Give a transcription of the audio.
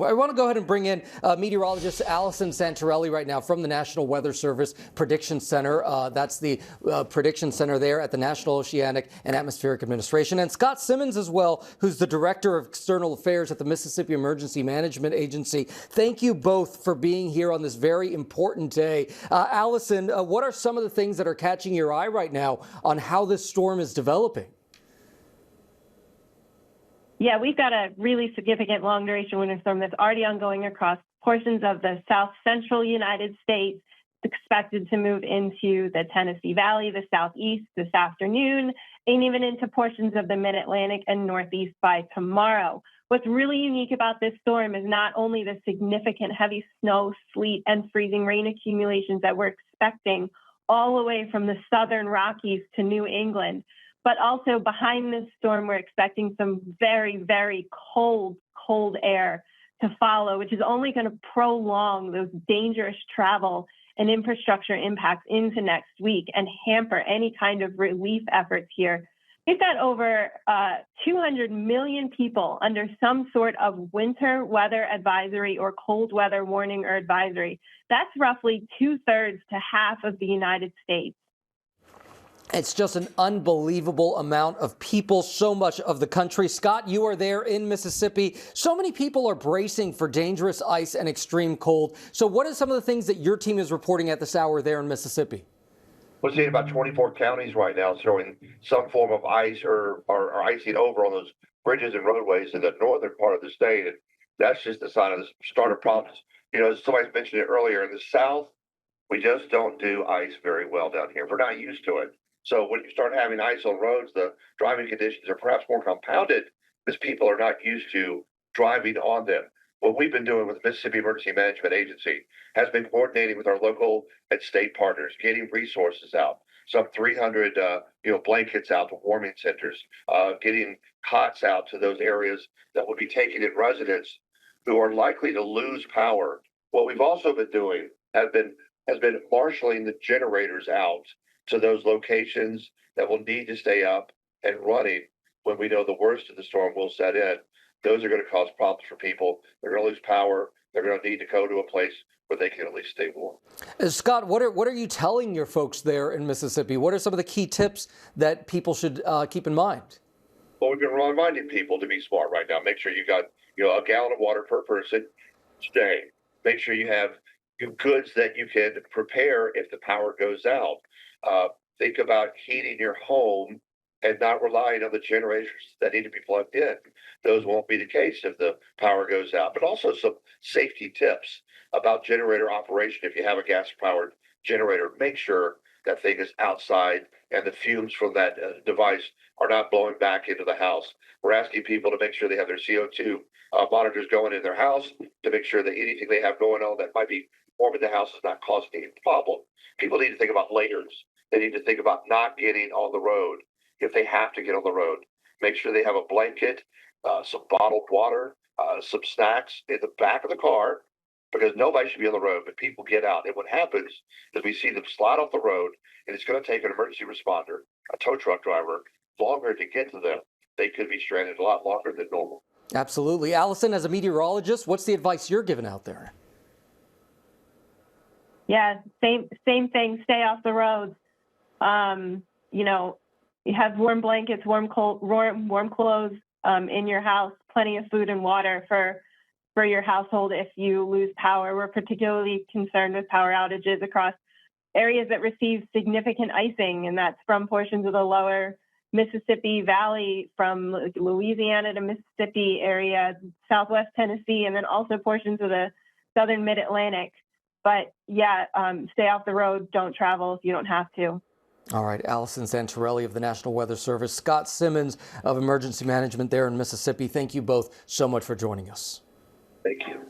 I want to go ahead and bring in meteorologist Allison Santorelli right now from the National Weather Service Prediction Center. That's the prediction center there at the National Oceanic and Atmospheric Administration. And Scott Simmons as well, who's the Director of External Affairs at the Mississippi Emergency Management Agency. Thank you both for being here on this very important day. Allison, what are some of the things that are catching your eye right now on how this storm is developing? Yeah, we've got a really significant long-duration winter storm that's already ongoing across portions of the south central United States. It's expected to move into the Tennessee Valley, the southeast this afternoon, and even into portions of the mid-Atlantic and northeast by tomorrow. What's really unique about this storm is not only the significant heavy snow, sleet, and freezing rain accumulations that we're expecting all the way from the southern Rockies to New England, but also behind this storm, we're expecting some very, very cold air to follow, which is only going to prolong those dangerous travel and infrastructure impacts into next week and hamper any kind of relief efforts here. We've got over 200 million people under some sort of winter weather advisory or cold weather warning or advisory. That's roughly 2/3 to half of the United States. It's just an unbelievable amount of people, so much of the country. Scott, you are there in Mississippi. So many people are bracing for dangerous ice and extreme cold. So what are some of the things that your team is reporting at this hour there in Mississippi? We're seeing about 24 counties right now showing some form of ice or icing over on those bridges and roadways in the northern part of the state. And that's just a sign of the start of problems. You know, somebody mentioned it earlier, in the South, we just don't do ice very well down here. We're not used to it. So when you start having ice on roads, the driving conditions are perhaps more compounded because people are not used to driving on them. What we've been doing with the Mississippi Emergency Management Agency has been coordinating with our local and state partners, getting resources out, some 300 blankets out to warming centers, getting cots out to those areas that will be taken in residents who are likely to lose power. What we've also been doing has been marshaling the generators out to those locations that will need to stay up and running when we know the worst of the storm will set in. Those are going to cause problems for people. They're going to lose power. They're going to need to go to a place where they can at least stay warm. Scott, what are you telling your folks there in Mississippi? What are some of the key tips that people should keep in mind? Well, we've been reminding people to be smart right now. Make sure you got a gallon of water per person today. Make sure you have goods that you can prepare if the power goes out. Think about heating your home and not relying on the generators that need to be plugged in. Those won't be the case if the power goes out. But also some safety tips about generator operation. If you have a gas-powered generator, make sure that thing is outside and the fumes from that device are not blowing back into the house. We're asking people to make sure they have their CO2 monitors going in their house, to make sure that anything they have going on that might be warming the house is not causing any problem. People need to think about layers. They need to think about not getting on the road if they have to get on the road. Make sure they have a blanket, some bottled water, some snacks in the back of the car, because nobody should be on the road, but people get out. And what happens is we see them slide off the road, and it's going to take an emergency responder, a tow truck driver, longer to get to them. They could be stranded a lot longer than normal. Absolutely. Allison, as a meteorologist, what's the advice you're giving out there? Yeah, same thing. Stay off the roads. You have warm blankets, warm clothes in your house, plenty of food and water for your household if you lose power. We're particularly concerned with power outages across areas that receive significant icing, and that's from portions of the lower Mississippi Valley, from Louisiana to Mississippi area, Southwest Tennessee, and then also portions of the southern Mid-Atlantic. But yeah, stay off the road. Don't travel if you don't have to. All right, Allison Santorelli of the National Weather Service, Scott Simmons of Emergency Management there in Mississippi. Thank you both so much for joining us. Thank you.